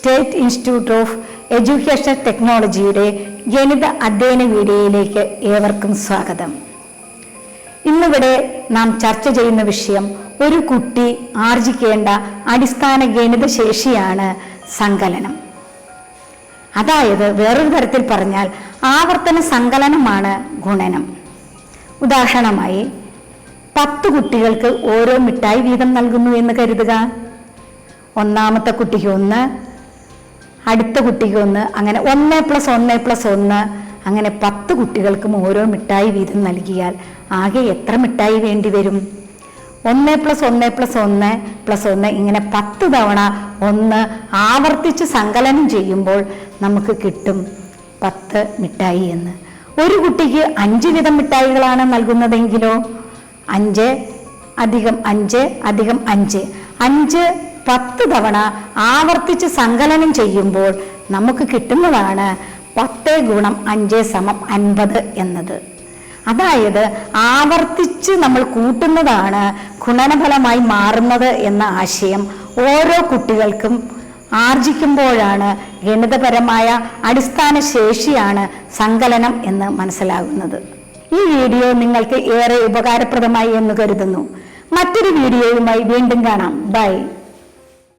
State institute of education ടെക്നോളജിയുടെ ഗണിത അധ്യയന വീഡിയോയിലേക്ക് ഏവർക്കും സ്വാഗതം. ഇന്നിവിടെ നാം ചർച്ച ചെയ്യുന്ന വിഷയം ഒരു കുട്ടി ആർജിക്കേണ്ട അടിസ്ഥാന ഗണിത ശേഷിയാണ് സങ്കലനം. അതായത് വേറൊരു തരത്തിൽ പറഞ്ഞാൽ ആവർത്തന സങ്കലനമാണ് ഗുണനം. ഉദാഹരണമായി 10 കുട്ടികൾക്ക് ഓരോ മിഠായി വീതം നൽകുന്നു എന്ന് കരുതുക. ഒന്നാമത്തെ കുട്ടിക്ക് 1, അടുത്ത കുട്ടിക്ക് 1, അങ്ങനെ 1+1+1, അങ്ങനെ 10 കുട്ടികൾക്കും ഓരോ മിഠായി വീതം നൽകിയാൽ ആകെ എത്ര മിഠായി വേണ്ടി വരും? 1+1+1+1 ഇങ്ങനെ 10 തവണ 1 ആവർത്തിച്ച് സങ്കലനം ചെയ്യുമ്പോൾ നമുക്ക് കിട്ടും 10 മിഠായി എന്ന്. ഒരു കുട്ടിക്ക് 5 വീതം മിഠായികളാണ് നൽകുന്നതെങ്കിലോ 5 + 5 + 5 10 തവണ ആവർത്തിച്ച് സങ്കലനം ചെയ്യുമ്പോൾ നമുക്ക് കിട്ടുന്നതാണ് 10 × 5 = 50 എന്നത്. അതായത് ആവർത്തിച്ച് നമ്മൾ കൂട്ടുന്നതാണ് ഗുണനഫലമായി മാറുന്നത് എന്ന ആശയം ഓരോ കുട്ടികൾക്കും ആർജിക്കുമ്പോഴാണ് ഗണിതപരമായ അടിസ്ഥാന ശേഷിയാണ് സങ്കലനം എന്ന് മനസ്സിലാകുന്നത്. ഈ വീഡിയോ നിങ്ങൾക്ക് ഏറെ ഉപകാരപ്രദമായി എന്ന് കരുതുന്നു. മറ്റൊരു വീഡിയോയുമായി വീണ്ടും കാണാം. ബൈ.